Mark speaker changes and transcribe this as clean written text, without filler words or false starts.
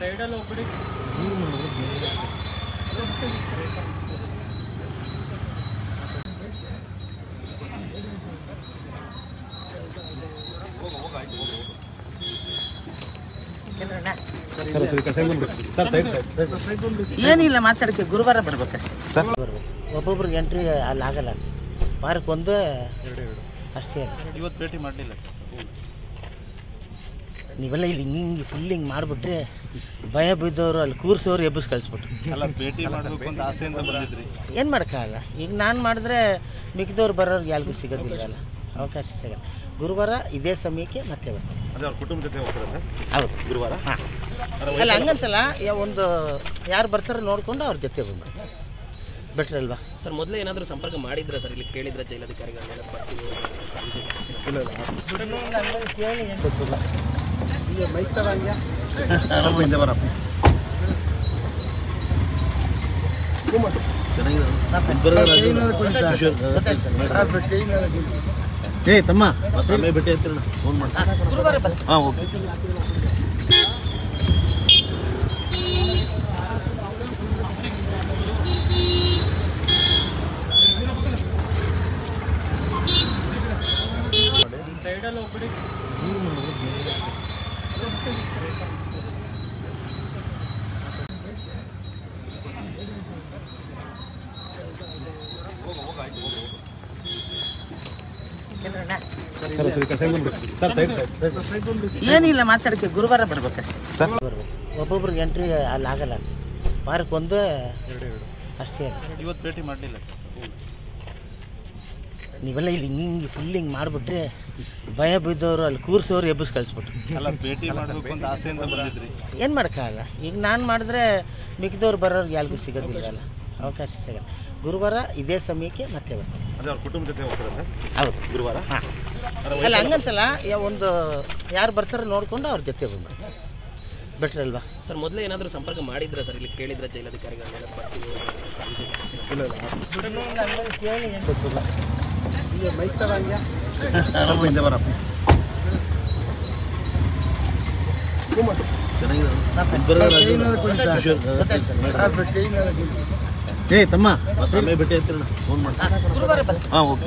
Speaker 1: ಸೈಡಲ್ಲಿ ಹೋಗ್ಬಿಡಿ.
Speaker 2: ಏನಿಲ್ಲ ಮಾತಾಡಕ್ಕೆ ಗುರುವಾರ ಬರ್ಬೇಕಷ್ಟೇ. ಒಬ್ಬೊಬ್ರಿಗೆ ಎಂಟ್ರಿ ಅಲ್ಲಿ ಆಗಲ್ಲ, ವಾರಕ್ಕೆ ಒಂದು ಅಷ್ಟೇ.
Speaker 1: ಇವತ್ತು ಭೇಟಿ ಮಾಡಲಿಲ್ಲ ಸರ್.
Speaker 2: ನೀವೆಲ್ಲ ಇಲ್ಲಿ ಹಿಂಗೆ ಫುಲ್ ಹಿಂಗೆ ಮಾಡಿಬಿಟ್ರೆ ಭಯ ಬಿದ್ದವರು ಅಲ್ಲಿ ಕೂರಿಸೋರು ಎಬ್ಬಿಸಿ ಕಳಿಸ್ಬಿಟ್ರು.
Speaker 1: ಅಲ್ಲ, ಭೇಟಿ ಮಾಡಬೇಕು ಅಂತ ಆಸೆಯಿಂದ ಬಂದಿದ್ರಿ.
Speaker 2: ಏನು ಮಾಡೋಕ್ಕಾಗಲ್ಲ. ಈಗ ನಾನು ಮಾಡಿದ್ರೆ ಮಿಕ್ಕಿದವ್ರು ಬರೋರಿಗೆ ಯಾರಿಗೂ ಸಿಗೋದಿಲ್ಲವಲ್ಲ, ಅವಕಾಶ ಸಿಗಲ್ಲ. ಗುರುವಾರ ಇದೇ ಸಮಯಕ್ಕೆ ಮತ್ತೆ ಬರ್ತಾರೆ.
Speaker 1: ಅದೇ ಅವ್ರ ಕುಟುಂಬ ಜೊತೆ ಹೋಗ್ತಾರೆ ಸರ್.
Speaker 2: ಹೌದು,
Speaker 1: ಗುರುವಾರ.
Speaker 2: ಹಾಂ, ಅಲ್ಲ ಹಂಗಂತಲ್ಲ, ಒಂದು ಯಾರು ಬರ್ತಾರೋ ನೋಡಿಕೊಂಡು ಅವ್ರ ಜೊತೆ ಬಂದ್ಬಿಡ್ತಾರೆ. ಬೆಟ್ರ್ ಅಲ್ವಾ
Speaker 3: ಸರ್? ಮೊದಲೇ ಏನಾದರೂ ಸಂಪರ್ಕ ಮಾಡಿದ್ರೆ ಸರ್? ಇಲ್ಲಿ ಕೇಳಿದ್ರೆ ಜೈಲಧಿಕಾರಿಗಳನ್ನೆಲ್ಲ ಬರ್ತೀವಿ
Speaker 2: ಕೇಳಿ ಏನು ಗೊತ್ತಿಲ್ಲ. ಈಗ ಮೈಸೂರು ಹಂಗೆ
Speaker 1: ಹಿಂದೆ ಬರಪ್ಪ. ಏ ತಮ್ಮ, ಮತ್ತೆ ಭೇಟಿ ಆಗ್ತೀರ, ಫೋನ್ ಮಾಡ್ತಾ.
Speaker 2: ಗುರುವಾರ ಬನ್ನಿ.
Speaker 1: ಹಾಂ, ಓಕೆ. ಸೈಡಲ್ಲಿ ಹೋಗ್ಬಿಡಿ.
Speaker 2: ಏನಿಲ್ಲ ಮಾತಾಡಕ್ಕೆ ಗುರುವಾರ ಬರ್ಬೇಕಷ್ಟೇ. ಒಬ್ಬೊಬ್ರಿಗೆ ಎಂಟ್ರಿ ಅಲ್ಲಿ ಆಗಲ್ಲ, ವಾರಕ್ಕೆ ಒಂದು ಅಷ್ಟೇ.
Speaker 1: ಇವತ್ತು ಭೇಟಿ ಮಾಡಲಿಲ್ಲ ಸರ್.
Speaker 2: ನೀವೆಲ್ಲ ಇಲ್ಲಿ ಹಿಂಗೆ ಫುಲ್ ಹಿಂಗೆ ಮಾಡಿಬಿಟ್ರೆ ಭಯ ಬಿದ್ದವರು ಅಲ್ಲಿ ಕೂರಿಸೋರು ಎಬ್ಬಿಸಿ ಕಳಿಸ್ಬಿಟ್ರು.
Speaker 1: ಅಲ್ಲ, ಭೇಟಿ ಮಾಡಬೇಕು ಅಂತ ಆಸೆಯಿಂದ ಬಂದಿದ್ರಿ.
Speaker 2: ಏನು ಮಾಡೋಕ್ಕಾಗಲ್ಲ. ಈಗ ನಾನು ಮಾಡಿದ್ರೆ ಮಿಕ್ಕಿದವ್ರು ಬರೋರಿಗೆ ಯಾರಿಗೂ ಸಿಗೋದಿಲ್ಲವಲ್ಲ, ಅವಕಾಶ ಸಿಗಲ್ಲ. ಗುರುವಾರ ಇದೇ ಸಮಯಕ್ಕೆ ಮತ್ತೆ ಬರ್ತಾರೆ.
Speaker 1: ಅದೇ ಅವ್ರ ಕುಟುಂಬ ಜೊತೆ ಹೋಗ್ತಾರೆ ಸರ್.
Speaker 2: ಹೌದು,
Speaker 1: ಗುರುವಾರ.
Speaker 2: ಹಾಂ, ಅಲ್ಲ ಹಂಗಂತಲ್ಲ, ಒಂದು ಯಾರು ಬರ್ತಾರೋ ನೋಡಿಕೊಂಡು ಅವ್ರ ಜೊತೆ ಬಂದ್ಬಿಡ್ತಾರೆ. ಬೆಟ್ರ್ ಅಲ್ವಾ
Speaker 3: ಸರ್? ಮೊದಲೇ ಏನಾದರೂ ಸಂಪರ್ಕ ಮಾಡಿದ್ರೆ ಸರ್? ಇಲ್ಲಿ ಕೇಳಿದ್ರೆ ಜೈಲಧಿಕಾರಿಗಳನ್ನೆಲ್ಲ ಬರ್ತೀವಿ
Speaker 2: ಕೇಳಿ ಏನು ಗೊತ್ತಿಲ್ಲ. ಈಗ ಮೈಸೂರು ಹಂಗೆ
Speaker 1: ಹಿಂದೆ ಬರಪ್ಪ. ಏ ತಮ್ಮ, ಮತ್ತೆ ಭೇಟಿ ಆಗ್ತೀರ, ಫೋನ್ ಮಾಡ್ತಾ.
Speaker 2: ಗುರುವಾರ ಬನ್ನಿ.
Speaker 1: ಹಾಂ, ಓಕೆ.